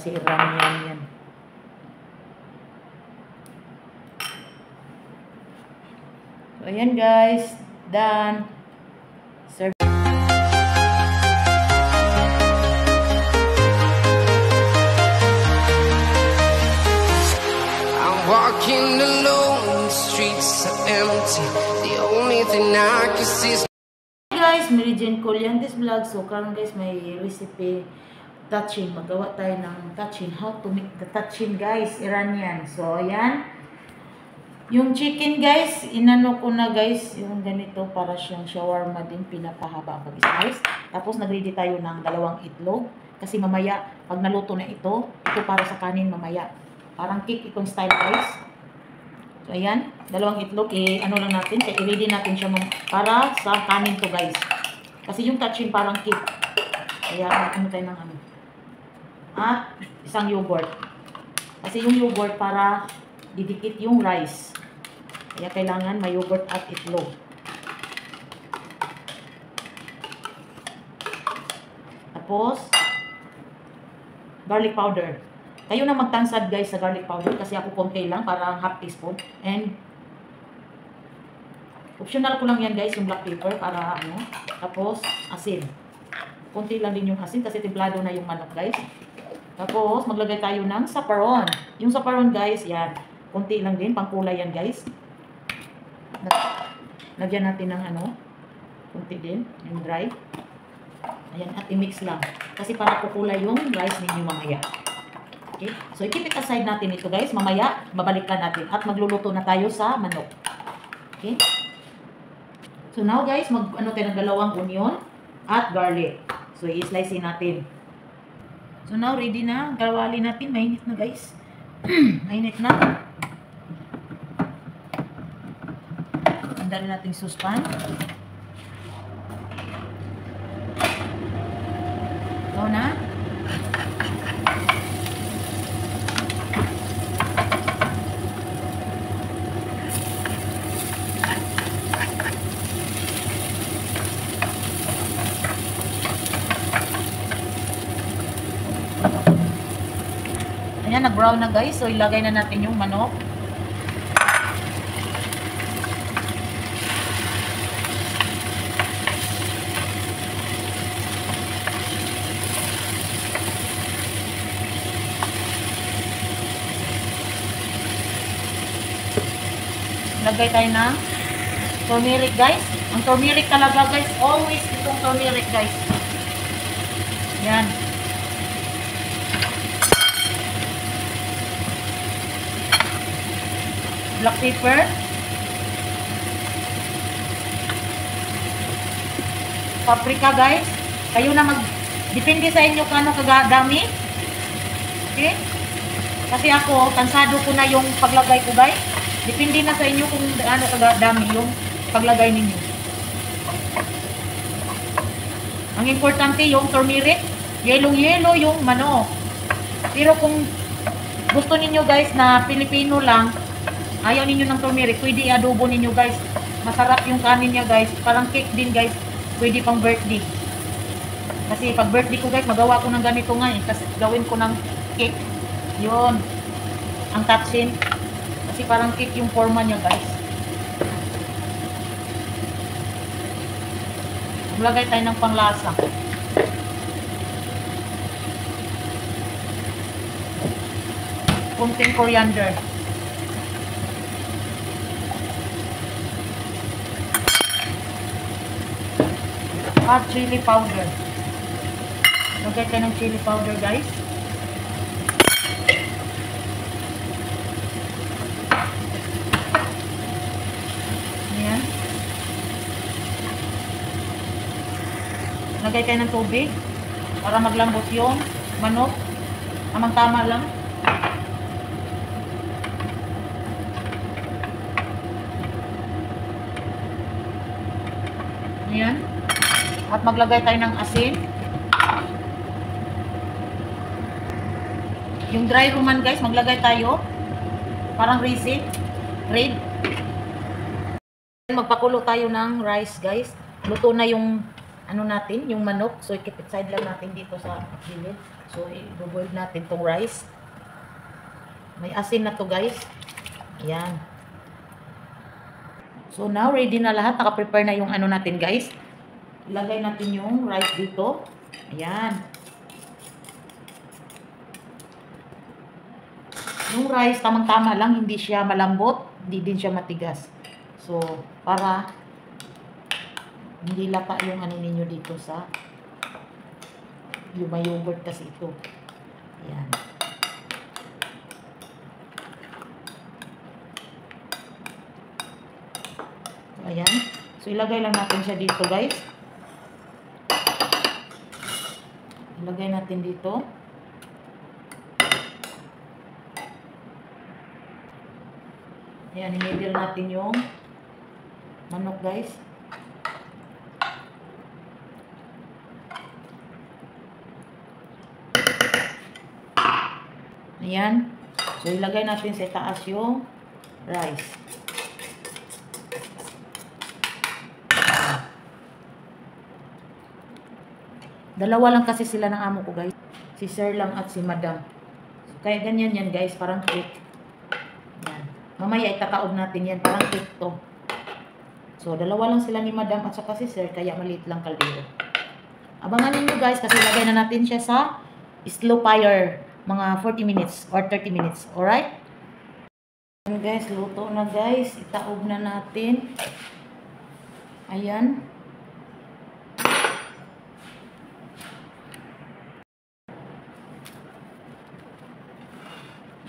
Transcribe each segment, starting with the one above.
Si Iranian yan. So, ayan guys. Done. Serve. I'm walking alone, the streets are empty. The only thing I can see is... Hey guys, Mary Jane Colyantes vlog. So, karon guys, may recipe tachin. Magawa tayo ng tachin. How to make the tachin guys, Iranian. So, ayan. Yung chicken guys, inano ko na guys, yung ganito para siyang shawarma din, pinapahaba pag-slice. Tapos nag-ready tayo ng 2 itlog. Kasi mamaya, pag naluto na ito para sa kanin mamaya. Parang cake itong style guys. So ayan, 2 itlog, ano lang natin, i-ready natin siya para sa kanin to guys. Kasi yung tachin parang cake. Kaya ano tayo ng ano. At isang yogurt. Kasi yung yogurt para didikit yung rice. Kaya kailangan may yogurt at itlog. Tapos, garlic powder. Kayo na magtansad guys sa garlic powder kasi ako konti lang, parang half teaspoon. And, optional ko lang yan guys, yung black pepper para ano. Tapos, asin. Konti lang din yung asin kasi templado na yung manok guys. Tapos, maglagay tayo ng saffron. Yung saffron guys, yan. Konti lang din, pangkulay yan guys. Lagyan natin ng ano, konti din, yung dry. Ayan, at i-mix lang. Kasi para kukulay yung rice ninyo mamaya. Okay? So, i-keep it aside natin ito guys. Mamaya, babalikan natin. At magluluto na tayo sa manok. Okay? So, now guys, ano tayo ng 2 onion at garlic. So, i-slice natin. So, now ready na. Gawali natin. Mainit na guys. Mainit na. Dali nating suspan. Ito na. Ayan, nag-brown na guys. So, ilagay na natin yung manok. Lagay tayo ng turmeric guys. Ang turmeric talaga guys, always itong turmeric guys. Yan. Black pepper. Paprika guys. Kayo na depende sa inyo kung ano kagadami. Okay? Kasi ako, tansado ko na yung paglagay ko guys. Depende na sa inyo kung ano kagadami yung paglagay ninyo. Ang importante yung turmeric, yellow yung manok. Pero kung gusto ninyo guys na Pilipino lang, ayaw ninyo ng turmeric, pwede i-adobo ninyo guys. Masarap yung kanin niya guys. Parang cake din guys. Pwede pang birthday. Kasi pag birthday ko guys, magawa ko ng ganito nga eh. Kasi gawin ko ng cake. Yun. Ang tachin. Kasi parang cake yung forma niya guys. Maglagay tayo ng panglasa. Kunting coriander. At chili powder. Lagay tayo ng chili powder guys. Ayan. Lagay tayo ng tubig para maglambot yung manok. Tamang-tama lang. Ayan. At maglagay tayo ng asin. Yung dry roman guys, maglagay tayo. Parang raisin. Red. Magpakulo tayo ng rice guys. Luto na yung ano natin, yung manok. So, keep it side lang natin dito sa gilid. So, i-boil natin tong rice. May asin na to, guys. Ayan. So, now, ready na lahat. Naka-prepare na yung ano natin, guys. Ilagay natin yung rice dito. Ayan. Yung rice, tamang-tama lang. Hindi siya malambot. Hindi din siya matigas. So, para hindi lapa yung ano ninyo dito sa yung may yogurt kasi ito. Ayan. So, ayan. So, ilagay lang natin siya dito, guys. Ilagay natin dito. Ayan, i-middle natin yung manok, guys. Ayan. So, ilagay natin sa taas yung rice. Dalawa lang kasi sila ng amo ko, guys. Si sir lang at si madam. So, kaya ganyan yan, guys. Parang cake. Ayan. Mamaya itataob natin yan. Parang cake to. So, dalawa lang sila ni madam at saka si sir. Kaya maliit lang kaldero. Abangan ninyo, guys. Kasi lagay na natin siya sa slow fire. Mga 40 minutes or 30 minutes. Alright? Ayan, guys. Luto na, guys. Itaob na natin. Ayan.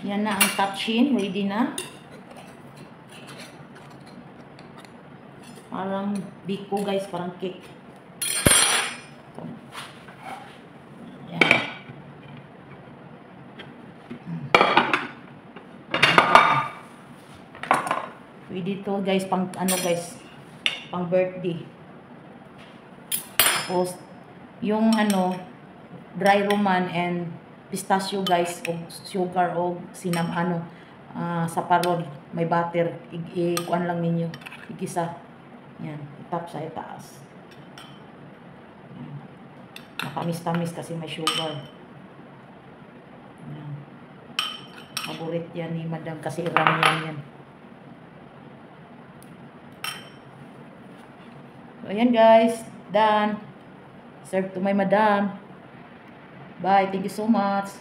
Yan na ang touchin. Ready na. Parang biko, guys. Parang cake. Yan. Pwede to, guys. Pang ano, guys. Pang birthday. Tapos, yung ano, dry roman and pistachio, guys, o sugar o sa parol, may butter, kuan lang ninyo, igisa. Yan, itap sa itaas. Matamis-tamis kasi may sugar. Yan. Paborit yan ni madam kasi Iranian yan. So, ayan, guys, done. Serve to my madam. Bye. Thank you so much.